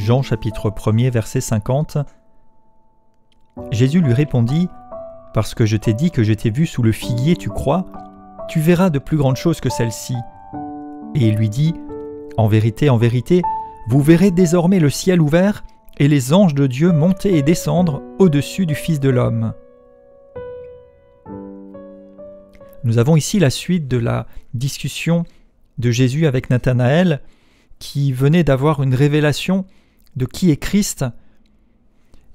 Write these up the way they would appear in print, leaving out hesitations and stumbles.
Jean chapitre 1er verset 50. Jésus lui répondit : « Parce que je t'ai dit que je t'ai vu sous le figuier, tu crois ? Tu verras de plus grandes choses que celles-ci. » Et il lui dit : « En vérité, vous verrez désormais le ciel ouvert et les anges de Dieu monter et descendre au-dessus du Fils de l'homme. » Nous avons ici la suite de la discussion de Jésus avec Nathanaël, qui venait d'avoir une révélation de qui est Christ.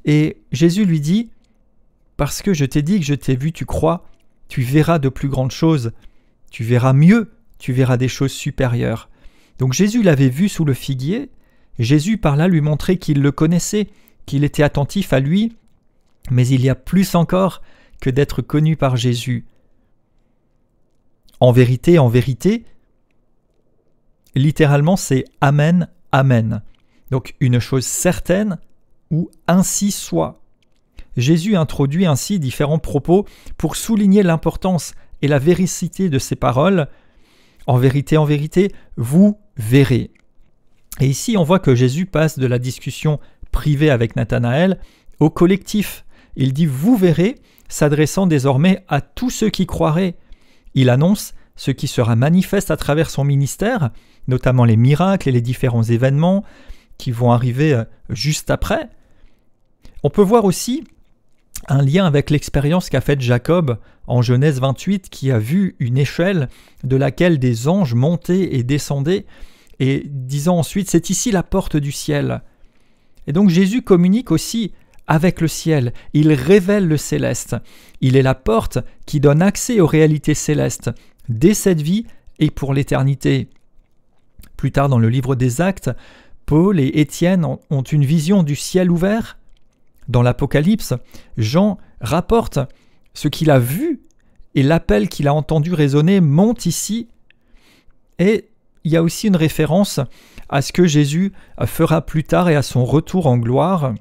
Et Jésus lui dit : « Parce que je t'ai dit que je t'ai vu, tu crois, tu verras de plus grandes choses, tu verras mieux, tu verras des choses supérieures. » Donc Jésus l'avait vu sous le figuier. Jésus par là lui montrait qu'il le connaissait, qu'il était attentif à lui, mais il y a plus encore que d'être connu par Jésus. En vérité, littéralement c'est « Amen, Amen ». Donc une chose certaine ou « ainsi soit ». Jésus introduit ainsi différents propos pour souligner l'importance et la véracité de ces paroles. En vérité, vous verrez. Et ici, on voit que Jésus passe de la discussion privée avec Nathanaël au collectif. Il dit « vous verrez », s'adressant désormais à tous ceux qui croiraient. Il annonce ce qui sera manifeste à travers son ministère, notamment les miracles et les différents événements qui vont arriver juste après. On peut voir aussi un lien avec l'expérience qu'a faite Jacob en Genèse 28, qui a vu une échelle de laquelle des anges montaient et descendaient, et disant ensuite « c'est ici la porte du ciel ». Et donc Jésus communique aussi avec le ciel, il révèle le céleste. Il est la porte qui donne accès aux réalités célestes, dès cette vie et pour l'éternité. Plus tard dans le livre des Actes, Paul et Étienne ont une vision du ciel ouvert. Dans l'Apocalypse, Jean rapporte ce qu'il a vu et l'appel qu'il a entendu résonner monte ici. Et il y a aussi une référence à ce que Jésus fera plus tard et à son retour en gloire.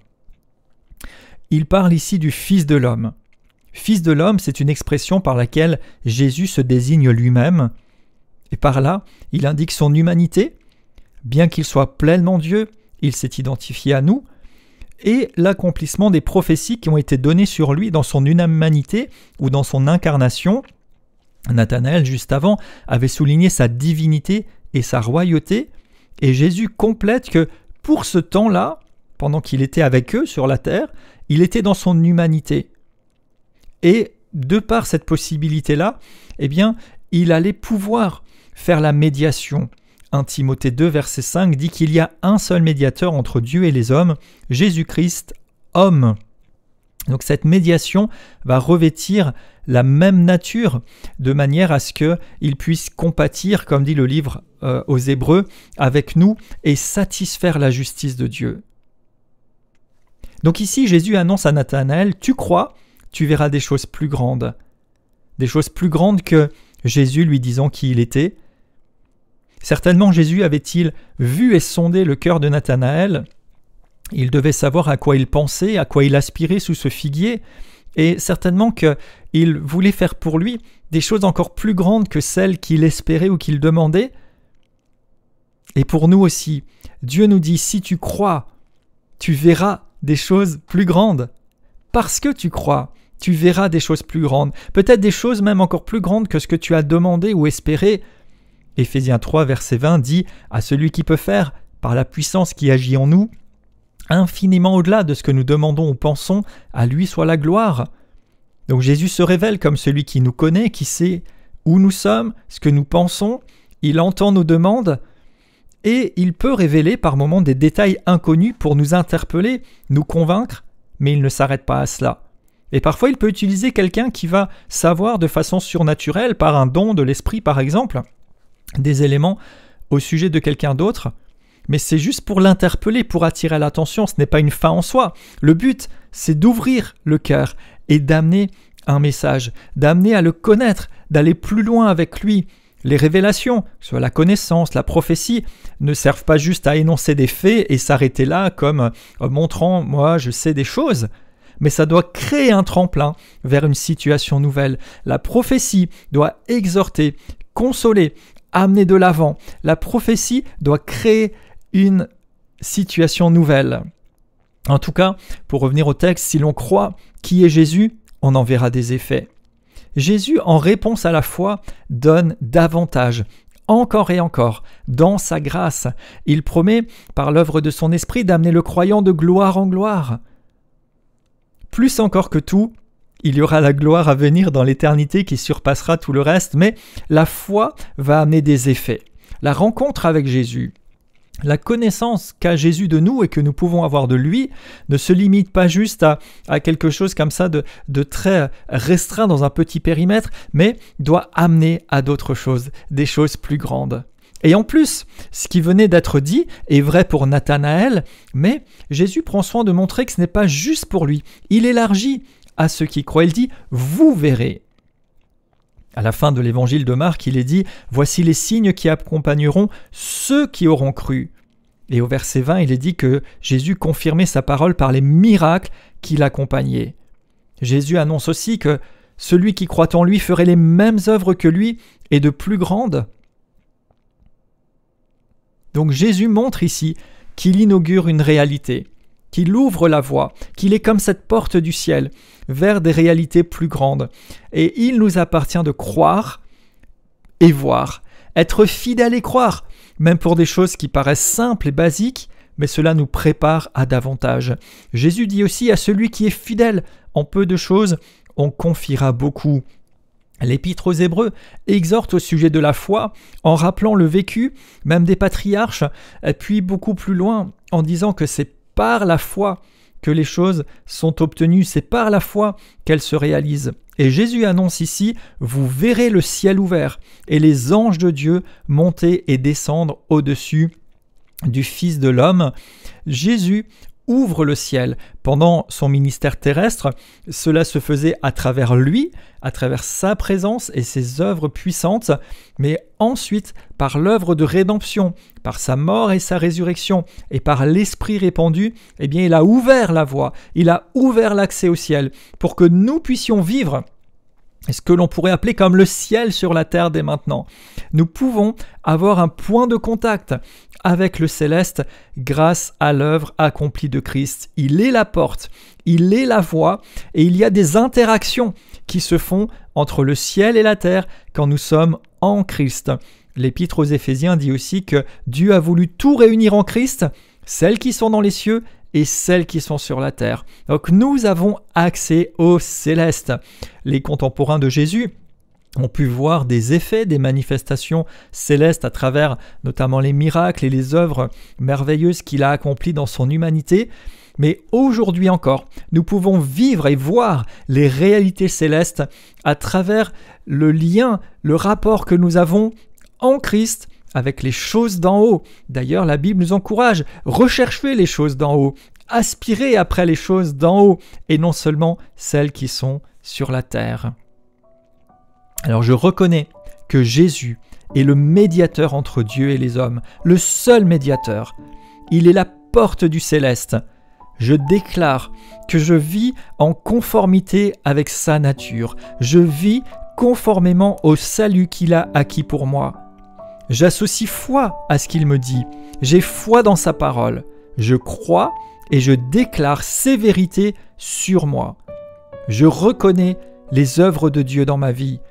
Il parle ici du Fils de l'homme. Fils de l'homme, c'est une expression par laquelle Jésus se désigne lui-même. Et par là, il indique son humanité. Bien qu'il soit pleinement Dieu, il s'est identifié à nous. Et l'accomplissement des prophéties qui ont été données sur lui dans son humanité ou dans son incarnation. Nathanaël, juste avant, avait souligné sa divinité et sa royauté. Et Jésus complète que pour ce temps-là, pendant qu'il était avec eux sur la terre, il était dans son humanité. Et de par cette possibilité-là, eh bien, il allait pouvoir faire la médiation. 1 Timothée 2, verset 5 dit qu'il y a un seul médiateur entre Dieu et les hommes, Jésus-Christ, homme. Donc cette médiation va revêtir la même nature, de manière à ce qu'il puisse compatir, comme dit le livre aux Hébreux, avec nous et satisfaire la justice de Dieu. Donc ici, Jésus annonce à Nathanaël : « Tu crois, tu verras des choses plus grandes. » Des choses plus grandes que Jésus lui disant qui il était. Certainement, Jésus avait-il vu et sondé le cœur de Nathanaël. Il devait savoir à quoi il pensait, à quoi il aspirait sous ce figuier, et certainement qu'il voulait faire pour lui des choses encore plus grandes que celles qu'il espérait ou qu'il demandait. Et pour nous aussi, Dieu nous dit : si tu crois, tu verras des choses plus grandes. Parce que tu crois, tu verras des choses plus grandes. Peut-être des choses même encore plus grandes que ce que tu as demandé ou espéré. Éphésiens 3, verset 20 dit « À celui qui peut faire, par la puissance qui agit en nous, infiniment au-delà de ce que nous demandons ou pensons, à lui soit la gloire. » Donc Jésus se révèle comme celui qui nous connaît, qui sait où nous sommes, ce que nous pensons, il entend nos demandes, et il peut révéler par moments des détails inconnus pour nous interpeller, nous convaincre, mais il ne s'arrête pas à cela. Et parfois il peut utiliser quelqu'un qui va savoir de façon surnaturelle, par un don de l'esprit par exemple, des éléments au sujet de quelqu'un d'autre, mais c'est juste pour l'interpeller, pour attirer l'attention, ce n'est pas une fin en soi. Le but, c'est d'ouvrir le cœur et d'amener un message, d'amener à le connaître, d'aller plus loin avec lui. Les révélations, que ce soit la connaissance, la prophétie, ne servent pas juste à énoncer des faits et s'arrêter là comme montrant « moi je sais des choses », mais ça doit créer un tremplin vers une situation nouvelle. La prophétie doit exhorter, consoler, amener de l'avant. La prophétie doit créer une situation nouvelle. En tout cas, pour revenir au texte, si l'on croit qui est Jésus, on en verra des effets. Jésus, en réponse à la foi, donne davantage, encore et encore, dans sa grâce. Il promet, par l'œuvre de son esprit, d'amener le croyant de gloire en gloire. Plus encore que tout, il y aura la gloire à venir dans l'éternité qui surpassera tout le reste, mais la foi va amener des effets. La rencontre avec Jésus, la connaissance qu'a Jésus de nous et que nous pouvons avoir de lui ne se limite pas juste à quelque chose comme ça de très restreint dans un petit périmètre, mais doit amener à d'autres choses, des choses plus grandes. Et en plus, ce qui venait d'être dit est vrai pour Nathanaël, mais Jésus prend soin de montrer que ce n'est pas juste pour lui. Il élargit à ceux qui croient. Il dit « vous verrez ». À la fin de l'évangile de Marc, il est dit « voici les signes qui accompagneront ceux qui auront cru ». Et au verset 20, il est dit que Jésus confirmait sa parole par les miracles qui l'accompagnaient. Jésus annonce aussi que celui qui croit en lui ferait les mêmes œuvres que lui et de plus grandes. Donc Jésus montre ici qu'il inaugure une réalité, qu'il ouvre la voie, qu'il est comme cette porte du ciel vers des réalités plus grandes. Et il nous appartient de croire et voir, être fidèle et croire, même pour des choses qui paraissent simples et basiques, mais cela nous prépare à davantage. Jésus dit aussi à celui qui est fidèle en peu de choses, on confiera beaucoup. L'Épître aux Hébreux exhorte au sujet de la foi en rappelant le vécu, même des patriarches, puis beaucoup plus loin en disant que c'est par la foi que les choses sont obtenues, c'est par la foi qu'elles se réalisent. Et Jésus annonce ici « Vous verrez le ciel ouvert et les anges de Dieu monter et descendre au-dessus du Fils de l'homme ». Jésus ouvre le ciel. Pendant son ministère terrestre, cela se faisait à travers lui, à travers sa présence et ses œuvres puissantes, mais ensuite par l'œuvre de rédemption, par sa mort et sa résurrection, et par l'Esprit répandu, eh bien il a ouvert la voie, il a ouvert l'accès au ciel, pour que nous puissions vivre ce que l'on pourrait appeler comme le ciel sur la terre dès maintenant. Nous pouvons avoir un point de contact avec le céleste grâce à l'œuvre accomplie de Christ. Il est la porte, il est la voie, et il y a des interactions qui se font entre le ciel et la terre quand nous sommes en Christ. L'Épître aux Éphésiens dit aussi que Dieu a voulu tout réunir en Christ, celles qui sont dans les cieux et celles qui sont sur la terre. Donc nous avons accès au céleste. Les contemporains de Jésus ont pu voir des effets, des manifestations célestes à travers notamment les miracles et les œuvres merveilleuses qu'il a accomplies dans son humanité. Mais aujourd'hui encore, nous pouvons vivre et voir les réalités célestes à travers le lien, le rapport que nous avons en Christ avec les choses d'en haut. D'ailleurs, la Bible nous encourage, recherchez les choses d'en haut, aspirez après les choses d'en haut, et non seulement celles qui sont sur la terre. Alors je reconnais que Jésus est le médiateur entre Dieu et les hommes, le seul médiateur. Il est la porte du céleste. Je déclare que je vis en conformité avec sa nature. Je vis conformément au salut qu'il a acquis pour moi. J'associe foi à ce qu'il me dit. J'ai foi dans sa parole. Je crois et je déclare ses vérités sur moi. Je reconnais les œuvres de Dieu dans ma vie.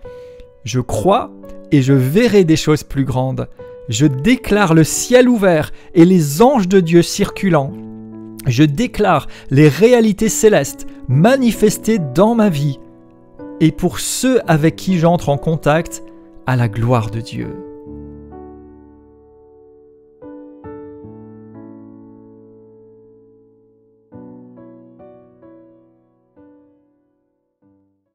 Je crois et je verrai des choses plus grandes. Je déclare le ciel ouvert et les anges de Dieu circulant. Je déclare les réalités célestes manifestées dans ma vie et pour ceux avec qui j'entre en contact, à la gloire de Dieu.